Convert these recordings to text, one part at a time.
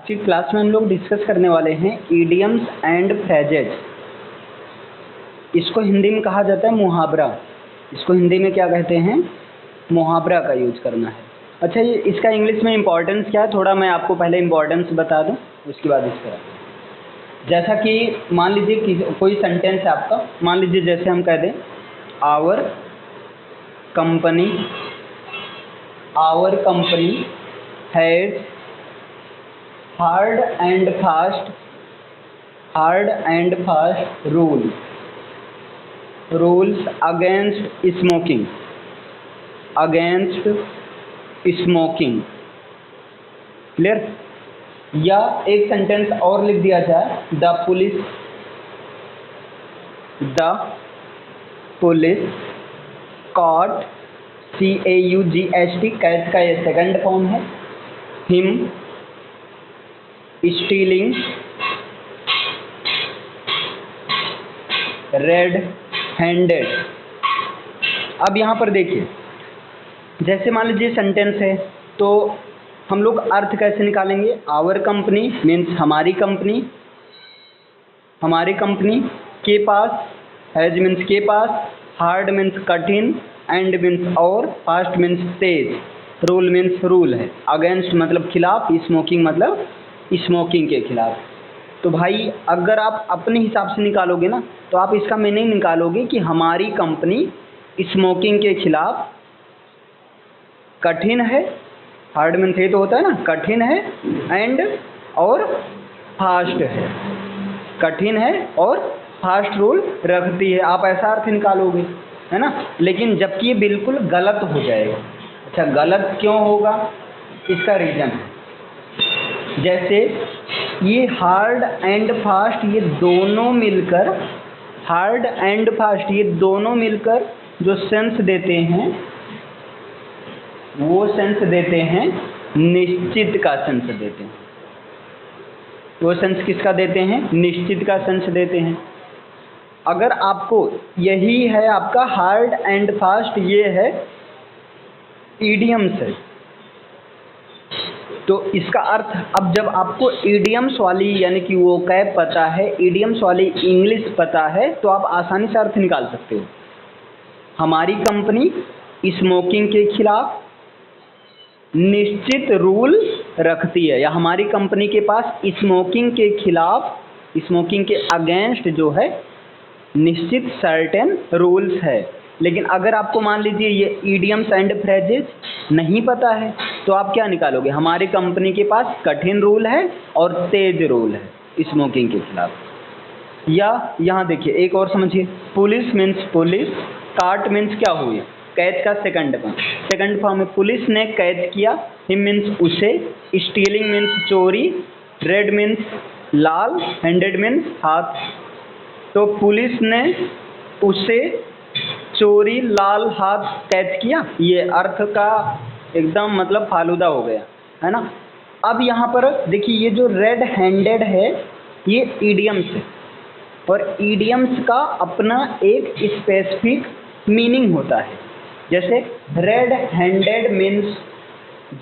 कि क्लास में हम लोग डिस्कस करने वाले हैं इडियम्स एंड फ्रेजेज। इसको हिंदी में कहा जाता है मुहावरा। इसको हिंदी में क्या कहते हैं? मुहावरा का यूज करना है। अच्छा, ये इसका इंग्लिश में इम्पोर्टेंस क्या है, थोड़ा मैं आपको पहले इम्पोर्टेंस बता दूं, उसके बाद इसका। जैसा कि मान लीजिए कि कोई सेंटेंस है आपका, मान लीजिए जैसे हम कह दें our company has hard and fast rules against smoking. Clear? या एक सेंटेंस और लिख दिया जाए, the police caught CAUGHT, catch का ये सेकंड फॉर्म है, हिम स्टीलिंग रेड हैंडेड। अब यहाँ पर देखिए, जैसे मान लीजिए सेंटेंस है तो हम लोग अर्थ कैसे निकालेंगे? आवर कंपनी मीन्स हमारी कंपनी के पास, हैज मीन्स के पास, हार्ड मीन्स कठिन, एंड मीन्स और, फास्ट मीन्स तेज, रूल मीन्स रूल है, अगेंस्ट मतलब खिलाफ, स्मोकिंग मतलब स्मोकिंग के खिलाफ। तो भाई अगर आप अपने हिसाब से निकालोगे ना तो आप इसका मीनिंग निकालोगे कि हमारी कंपनी स्मोकिंग के खिलाफ कठिन है, हार्ड मीन्स ये तो होता है ना, कठिन है, एंड और फास्ट है, कठिन है और फास्ट रूल रखती है। आप ऐसा अर्थ निकालोगे, है ना। लेकिन जबकि ये बिल्कुल गलत हो जाएगा। अच्छा, गलत क्यों होगा? इसका रीज़न है, जैसे ये हार्ड एंड फास्ट ये दोनों मिलकर जो सेंस देते हैं वो सेंस देते हैं निश्चित का सेंस देते हैं। वो सेंस किसका देते हैं? निश्चित का सेंस देते हैं। अगर आपको यही है आपका हार्ड एंड फास्ट, ये है इडियम्स है, तो इसका अर्थ अब जब आपको इडियम्स वाली यानी कि वो कैप पता है, इडियम्स वाली इंग्लिश पता है, तो आप आसानी से अर्थ निकाल सकते हो। हमारी कंपनी स्मोकिंग के खिलाफ निश्चित रूल रखती है, या हमारी कंपनी के पास स्मोकिंग के खिलाफ, स्मोकिंग के अगेंस्ट जो है निश्चित सर्टेन रूल्स है। लेकिन अगर आपको मान लीजिए ये इडियम्स एंड फ्रेजेज नहीं पता है तो आप क्या निकालोगे? हमारी कंपनी के पास कठिन रूल है और तेज रूल है स्मोकिंग के खिलाफ। या यहाँ देखिए एक और समझिए, पुलिस मीन्स पुलिस, काट मीन्स क्या हुई? कैच का सेकंड फॉर्म में पुलिस ने कैच किया, हिम मीन्स उसे, स्टीलिंग मीन्स चोरी, रेड मीन्स लाल, हैंडेड मीन्स हाथ। तो पुलिस ने उसे चोरी लाल हाथ कैच किया, ये अर्थ का एकदम मतलब फालूदा हो गया, है ना। अब यहाँ पर देखिए, ये जो रेड हैंडेड है ये इडियम्स है, और इडियम्स का अपना एक स्पेसिफिक मीनिंग होता है। जैसे रेड हैंडेड मीन्स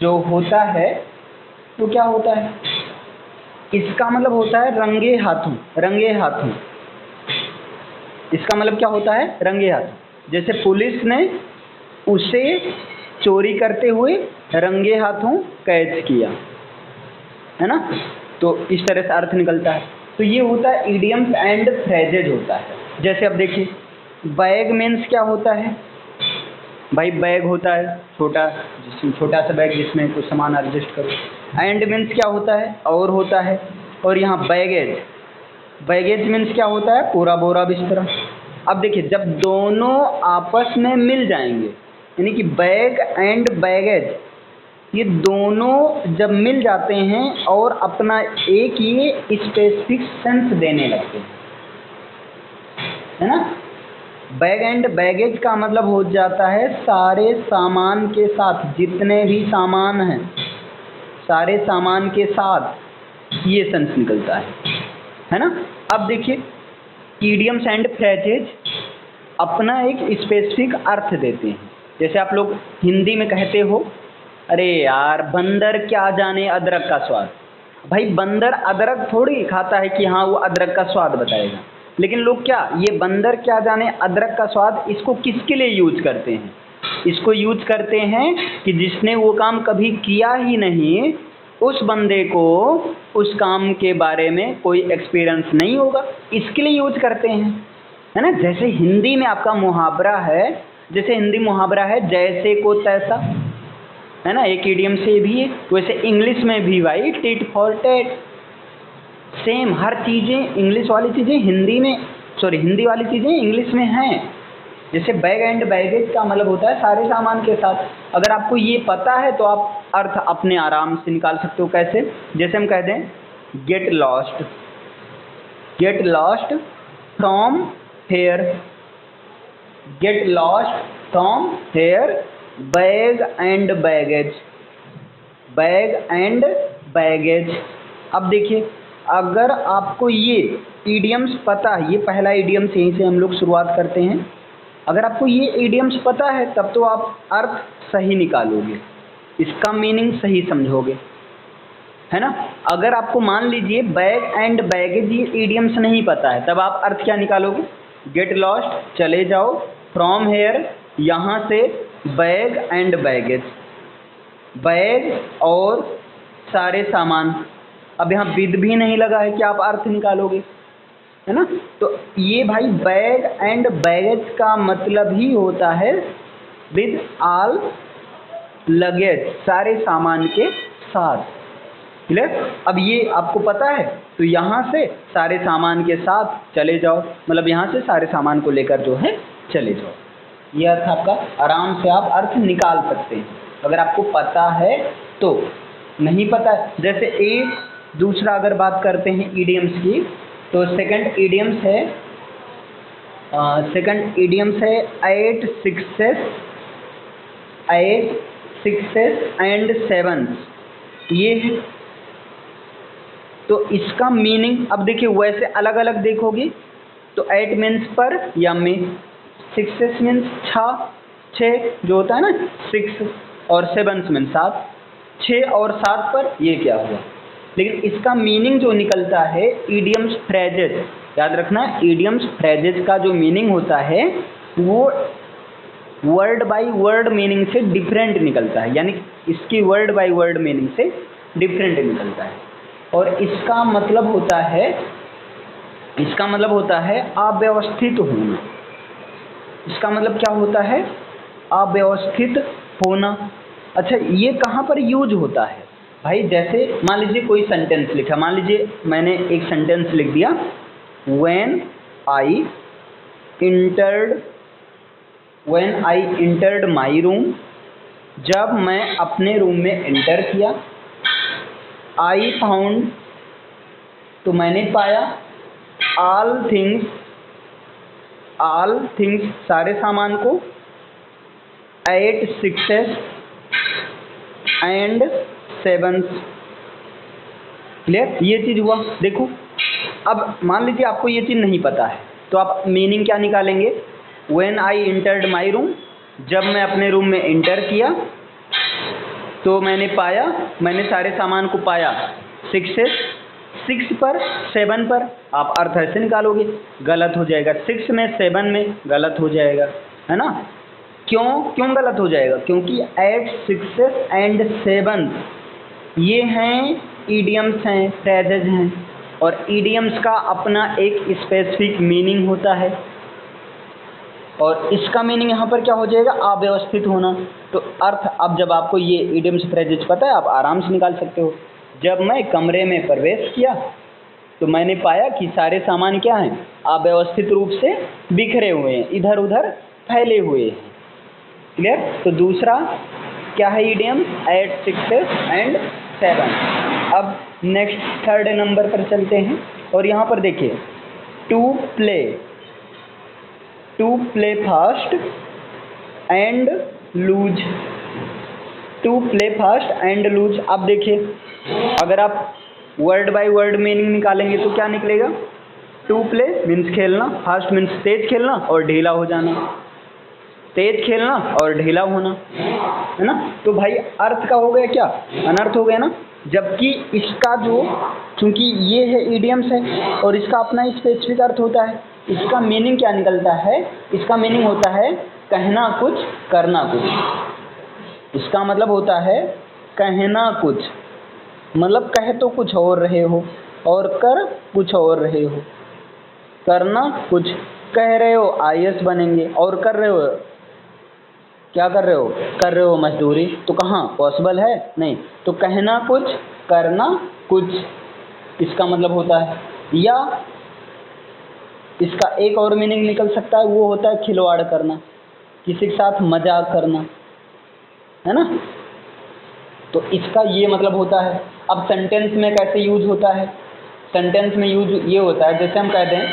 जो होता है तो क्या होता है? इसका मतलब होता है रंगे हाथों। इसका मतलब क्या होता है? रंगे हाथों। जैसे पुलिस ने उसे चोरी करते हुए रंगे हाथों कैच किया, है ना। तो इस तरह से अर्थ निकलता है। तो ये होता है इडियम्स एंड फ्रेजेज होता है। जैसे अब देखिए, बैग मीन्स क्या होता है? भाई बैग होता है छोटा सा बैग जिसमें कुछ सामान एडजस्ट करो। एंड मीन्स क्या होता है? और होता है। और यहाँ बैगेज मीन्स क्या होता है? पूरा बोरा बिस्तरा। अब देखिए, जब दोनों आपस में मिल जाएंगे, यानी कि बैग एंड बैगेज ये दोनों जब मिल जाते हैं और अपना एक ये स्पेसिफिक सेंस देने लगते हैं, है ना। बैग एंड बैगेज का मतलब हो जाता है सारे सामान के साथ, जितने भी सामान हैं सारे सामान के साथ, ये सेंस निकलता है ना। अब देखिए, इडियम्स एंड फ्रेजेज अपना एक स्पेसिफिक अर्थ देते हैं। जैसे आप लोग हिंदी में कहते हो, अरे यार बंदर क्या जाने अदरक का स्वाद। भाई बंदर अदरक थोड़ी खाता है कि हाँ वो अदरक का स्वाद बताएगा, लेकिन लोग क्या, ये बंदर क्या जाने अदरक का स्वाद, इसको किसके लिए यूज करते हैं? इसको यूज करते हैं कि जिसने वो काम कभी किया ही नहीं, उस बंदे को उस काम के बारे में कोई एक्सपीरियंस नहीं होगा, इसके लिए यूज करते हैं, है ना। जैसे हिंदी में आपका मुहावरा है, जैसे हिंदी मुहावरा है जैसे को तैसा, है ना, एक इडियम से भी है, वैसे इंग्लिश में भी भाई टिट फॉर टैट, सेम हर चीज़ें इंग्लिश वाली चीज़ें हिंदी में, सॉरी हिंदी वाली चीज़ें इंग्लिश में हैं। जैसे बैग एंड बैगेज का मतलब होता है सारे सामान के साथ, अगर आपको ये पता है तो आप अर्थ अपने आराम से निकाल सकते हो। कैसे? जैसे हम कह दें get lost, get lost from here, get lost from here bag and baggage, bag and baggage. अब देखिए अगर आपको ये इडियम्स पता है, ये पहला इडियम्स यहीं से हम लोग शुरुआत करते हैं, अगर आपको ये इडियम्स पता है तब तो आप अर्थ सही निकालोगे, इसका मीनिंग सही समझोगे, है ना। अगर आपको मान लीजिए बैग एंड बैगेज ये इडियम्स नहीं पता है, तब आप अर्थ क्या निकालोगे? गेट लॉस्ट चले जाओ, फ्रॉम हेयर यहाँ से, बैग एंड बैगेज, बैग और सारे सामान। अब यहाँ विद भी नहीं लगा है कि आप अर्थ निकालोगे, है ना। तो ये भाई बैग एंड बैगेज का मतलब ही होता है विद ऑल लगेज, सारे सामान के साथ, क्लियर। अब ये आपको पता है तो यहाँ से सारे सामान के साथ चले जाओ, मतलब यहाँ से सारे सामान को लेकर जो है चले जाओ, ये अर्थ आपका आराम से आप अर्थ निकाल सकते हैं अगर आपको पता है तो। नहीं पता है, जैसे एक दूसरा अगर बात करते हैं इडियम्स की, तो सेकंड इडियम्स है, सेकंड इडियम्स है 8 6s, 8 6s एंड 7s, ये है। तो इसका मीनिंग अब देखिए वैसे अलग अलग देखोगे तो 8 मीन्स पर या में, 6s मीन्स 6 जो होता है ना 6, और 7s मीन्स 7, 6 और 7 पर ये क्या हुआ। लेकिन इसका मीनिंग जो निकलता है इडियम्स फ्रेजेज, याद रखना इडियम्स फ्रेजेज का जो मीनिंग होता है वो वर्ड बाय वर्ड मीनिंग से डिफरेंट निकलता है, यानी इसकी वर्ड बाय वर्ड मीनिंग से डिफरेंट निकलता है। और इसका मतलब होता है, इसका मतलब होता है अव्यवस्थित होना। इसका मतलब क्या होता है? अव्यवस्थित होना। अच्छा ये कहाँ पर यूज होता है भाई? जैसे मान लीजिए कोई सेंटेंस लिखा, मान लीजिए मैंने एक सेंटेंस लिख दिया, when I entered my room, जब मैं अपने रूम में एंटर किया, आई फाउंड तो मैंने पाया, ऑल थिंग्स सारे सामान को, 8 6s एंड 7s, क्लियर। ये चीज़ हुआ। देखो अब मान लीजिए आपको ये चीज़ नहीं पता है तो आप मीनिंग क्या निकालेंगे? When I entered my room, जब मैं अपने रूम में इंटर किया तो मैंने पाया, मैंने सारे सामान को पाया 6s, 6 पर 7 पर, आप अर्थ ऐसे निकालोगे, गलत हो जाएगा। 6 में 7 में गलत हो जाएगा, है ना। क्यों गलत हो जाएगा? क्योंकि 8 6s एंड 7s ये हैं इडियम्स हैं, फ्रेजेज हैं, और इडियम्स का अपना एक स्पेसिफिक मीनिंग होता है, और इसका मीनिंग यहाँ पर क्या हो जाएगा? अव्यवस्थित होना। तो अर्थ अब जब आपको ये इडियम्स फ्रेजेज पता है आप आराम से निकाल सकते हो। जब मैं कमरे में प्रवेश किया तो मैंने पाया कि सारे सामान क्या हैं? अव्यवस्थित रूप से बिखरे हुए हैं, इधर उधर फैले हुए हैं, क्लियर। तो दूसरा क्या है इडियम? 8 6s and 7। अब नेक्स्ट थर्ड नंबर पर चलते हैं, और यहाँ पर देखिए to play fast and loose, to play fast and loose. अब देखिए अगर आप वर्ड बाय वर्ड मीनिंग निकालेंगे तो क्या निकलेगा? टू प्ले मीन्स खेलना, फास्ट मीन्स तेज खेलना और ढीला हो जाना, तेज खेलना और ढीला होना, है ना। तो भाई अर्थ का हो गया क्या? अनर्थ हो गया ना। जबकि इसका जो, क्योंकि ये है इडियम्स है और इसका अपना स्पेसिफिक अर्थ होता है, इसका मीनिंग क्या निकलता है? इसका मीनिंग होता है कहना कुछ करना कुछ। इसका मतलब होता है कहना कुछ, मतलब कह तो कुछ और रहे हो और कर कुछ और रहे हो। करना कुछ, कह रहे हो IAS बनेंगे और कर रहे हो, क्या कर रहे हो? कर रहे हो मजदूरी, तो कहाँ पॉसिबल है? नहीं। तो कहना कुछ करना कुछ इसका मतलब होता है। या इसका एक और मीनिंग निकल सकता है, वो होता है खिलवाड़ करना, किसी के साथ मजाक करना, है ना? तो इसका ये मतलब होता है। अब सेंटेंस में कैसे यूज होता है? सेंटेंस में यूज ये होता है, जैसे हम कह दें,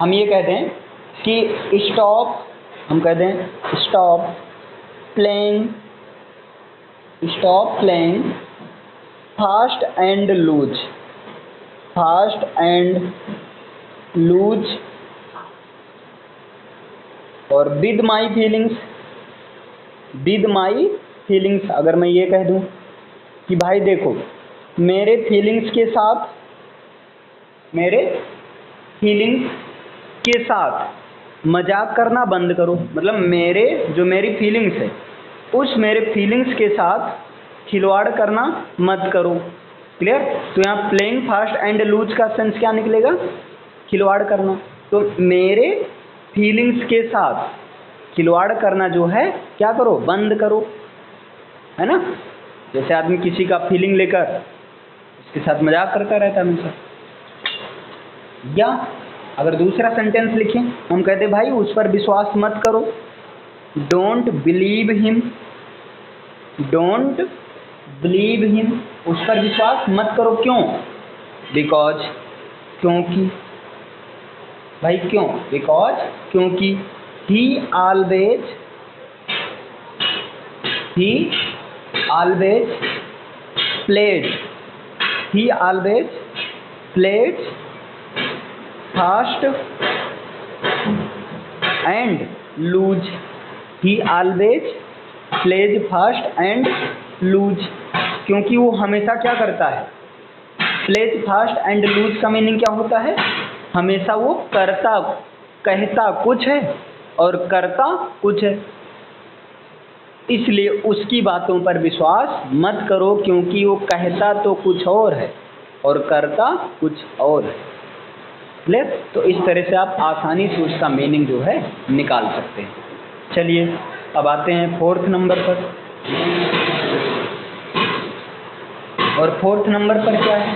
हम ये कह दें कि स्टॉप, हम कह दें stop playing, stop playing fast and loose, fast and loose, और with my feelings, with my feelings. अगर मैं ये कह दूं कि भाई देखो मेरे फीलिंग्स के साथ, मेरे फीलिंग्स के साथ मजाक करना बंद करो, मतलब मेरे जो मेरी फीलिंग्स है उस मेरे फीलिंग्स के साथ खिलवाड़ करना मत करो। क्लियर? तो यहाँ प्लेइंग फास्ट एंड लूज का सेंस क्या निकलेगा? खिलवाड़ करना। तो मेरे फीलिंग्स के साथ खिलवाड़ करना जो है क्या करो? बंद करो, है ना? जैसे आदमी किसी का फीलिंग लेकर उसके साथ मजाक करता रहता है हमेशा। या अगर दूसरा सेंटेंस लिखें, हम कहते भाई उस पर विश्वास मत करो, don't believe him, don't believe him, उस पर विश्वास मत करो। क्यों? बिकॉज, क्योंकि, भाई क्यों? बिकॉज, क्योंकि he always played, he always played fast and loose, he always plays fast and loose, क्योंकि वो हमेशा क्या करता है? प्लेज फास्ट एंड लूज का मीनिंग क्या होता है? हमेशा वो करता, कहता कुछ है और करता कुछ है, इसलिए उसकी बातों पर विश्वास मत करो, क्योंकि वो कहता तो कुछ और है और करता कुछ और है। क्लियर? तो इस तरह से आप आसानी से उसका मीनिंग जो है निकाल सकते हैं। चलिए अब आते हैं फोर्थ नंबर पर। और फोर्थ नंबर पर क्या है?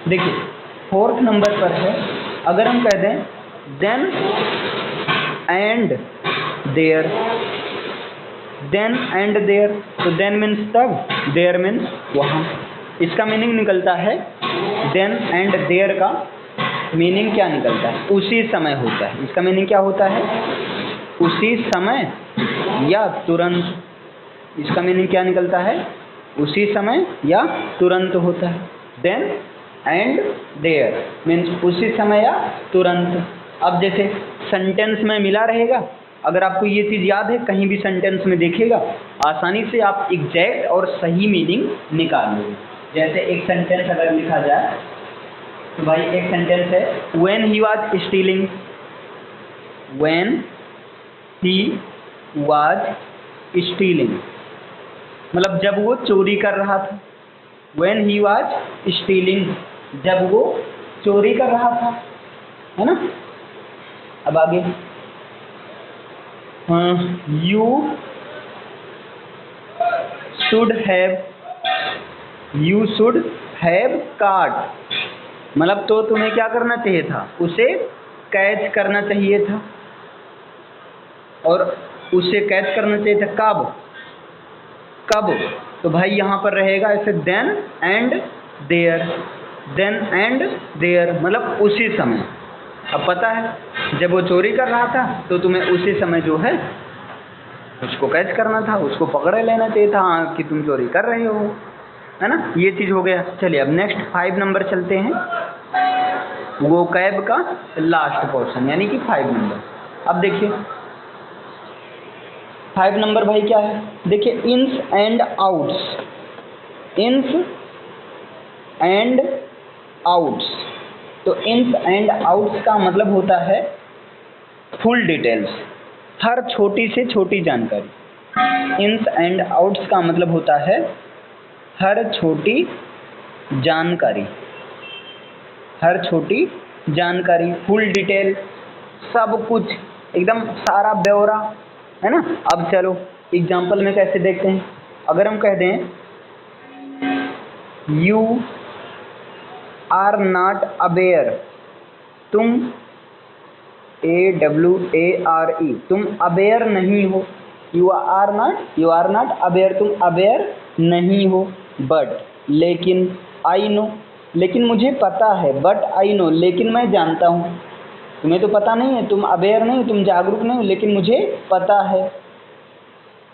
देखिए फोर्थ नंबर पर है, अगर हम कह दें then and there, then and there, तो देन मीन्स तब, देयर मीन्स वहाँ। इसका मीनिंग निकलता है, देन एंड देयर का मीनिंग क्या निकलता है? उसी समय होता है। इसका मीनिंग क्या होता है? उसी समय या तुरंत। इसका मीनिंग क्या निकलता है? उसी समय या तुरंत होता है। देन एंड देयर मीन्स उसी समय या तुरंत। अब जैसे सेंटेंस में मिला रहेगा, अगर आपको ये चीज़ याद है, कहीं भी सेंटेंस में देखिएगा आसानी से आप एग्जैक्ट और सही मीनिंग निकाल लोगे। जैसे एक सेंटेंस अगर लिखा जाए तो भाई एक सेंटेंस है, when he was stealing, when he was stealing, मतलब जब वो चोरी कर रहा था। व्हेन ही वाज स्टीलिंग, जब वो चोरी कर रहा था, है ना? अब आगे यू शुड हैव कार्ड, मतलब तो तुम्हें क्या करना चाहिए था? उसे कैच करना चाहिए था। और उसे कैच करना चाहिए था कब? कब? तो भाई यहाँ पर रहेगा ऐसे then and there, then and there मतलब उसी समय। अब पता है जब वो चोरी कर रहा था तो तुम्हें उसी समय जो है उसको कैच करना था, उसको पकड़ लेना चाहिए था कि तुम चोरी कर रहे हो, है ना? ये चीज़ हो गया। चलिए अब नेक्स्ट 5 नंबर चलते हैं, वो कैब का लास्ट पोर्शन यानी कि 5 नंबर। अब देखिए 5 नंबर भाई क्या है? देखिए ins and outs, ins and outs. तो इन्स एंड आउट्स का मतलब होता है फुल डिटेल्स, हर छोटी से छोटी जानकारी। इन्स एंड आउट्स का मतलब होता है हर छोटी जानकारी, हर छोटी जानकारी, फुल डिटेल, सब कुछ एकदम सारा ब्यौरा, है ना। अब चलो एग्जाम्पल में कैसे देखते हैं। अगर हम कह दें यू आर नॉट अवेयर, तुम AWARE, तुम अवेयर नहीं हो। यू आर नॉट अवेयर, तुम अवेयर नहीं हो। बट, लेकिन, आई नो, लेकिन मुझे पता है। बट आई नो, लेकिन मैं जानता हूँ। तुम्हें तो पता नहीं है, तुम अवेयर नहीं, तुम जागरूक नहीं हो, लेकिन मुझे पता है।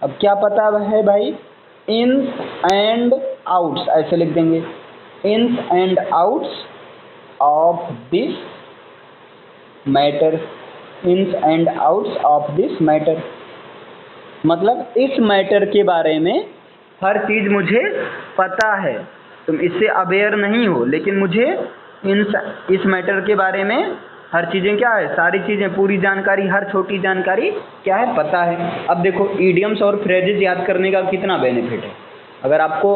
अब क्या पता है भाई, इन्स एंड आउट्स, ऐसे लिख देंगे, ins and outs of this matter, ins and outs of this matter, मतलब इस मैटर के बारे में हर चीज़ मुझे पता है। तुम इससे अवेयर नहीं हो, लेकिन मुझे इस मैटर के बारे में हर चीज़ें क्या है, सारी चीज़ें, पूरी जानकारी, हर छोटी जानकारी क्या है, पता है। अब देखो ईडियम्स और फ्रेजेस याद करने का कितना बेनिफिट है। अगर आपको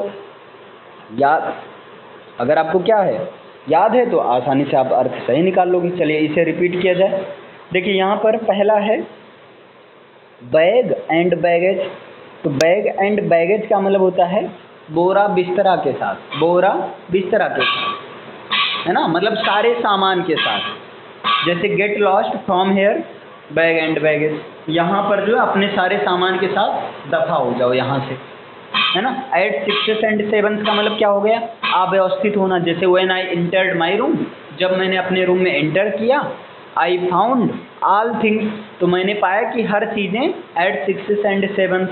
क्या है, याद है, तो आसानी से आप अर्थ सही निकाल लोगे। चलिए इसे रिपीट किया जाए। देखिए यहाँ पर पहला है बैग एंड बैगेज। तो बैग एंड बैगेज का मतलब होता है बोरा बिस्तरा के साथ, बोरा बिस्तरा के साथ, है ना, मतलब सारे सामान के साथ। जैसे get lost from here, bag and baggage, यहाँ पर जो है अपने सारे सामान के साथ दफा हो जाओ यहाँ से, है ना। एट 6 एंड 7 का मतलब क्या हो गया, अव्यवस्थित होना। जैसे when I entered my room, जब मैंने अपने रूम में एंटर किया। आई फाउंड ऑल थिंग्स, तो मैंने पाया कि हर चीज़ें एट 6 एंड 7,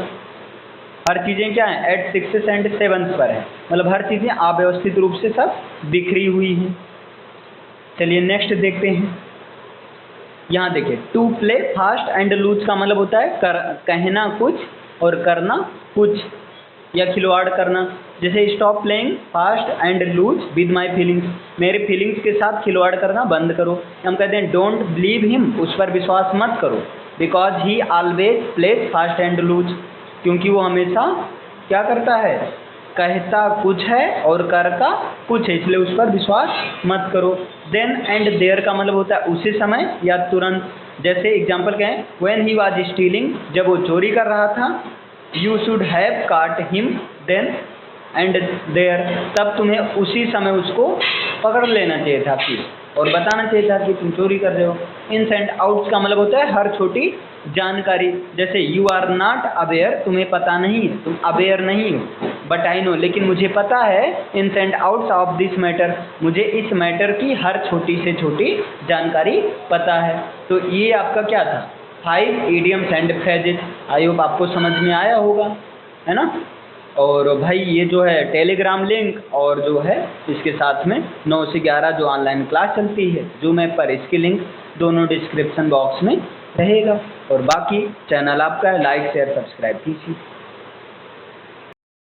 हर चीज़ें क्या है, एट 6 एंड 7 पर है, मतलब हर चीज़ें अव्यवस्थित रूप से सब बिखरी हुई हैं। चलिए नेक्स्ट देखते हैं। यहाँ देखिए, to play fast and loose का मतलब होता है कहना कुछ और करना कुछ, या खिलवाड़ करना। जैसे stop playing fast and loose with my feelings, मेरे फीलिंग्स के साथ खिलवाड़ करना बंद करो। हम कहते हैं डोंट बिलीव हिम, उस पर विश्वास मत करो, because he always plays fast and loose, क्योंकि वो हमेशा क्या करता है, कहता कुछ है और करता कुछ है, इसलिए उस पर विश्वास मत करो। देन एंड देयर का मतलब होता है उसी समय या तुरंत। जैसे एग्जाम्पल क्या है, व्हेन ही वाज स्टीलिंग, जब वो चोरी कर रहा था। यू शुड हैव काट हिम देन एंड देयर, तब तुम्हें उसी समय उसको पकड़ लेना चाहिए था फिर, और बताना चाहिए था कि तुम चोरी कर रहे हो। इन्स एंड आउट्स का मतलब होता है हर छोटी जानकारी। जैसे यू आर नॉट अवेयर, तुम्हें पता नहीं है, तुम अवेयर नहीं हो। बट आई नो, लेकिन मुझे पता है। Ins and outs of this matter, मुझे इस मैटर की हर छोटी से छोटी जानकारी पता है। तो ये आपका क्या था, 5 idioms and phrases. I hope आपको समझ में आया होगा, है ना। और भाई ये जो है टेलीग्राम लिंक और जो है इसके साथ में 9 से 11 जो ऑनलाइन क्लास चलती है जूम ऐप पर, इसकी लिंक दोनों डिस्क्रिप्शन बॉक्स में रहेगा। और बाकी चैनल आपका है, लाइक शेयर सब्सक्राइब कीजिए।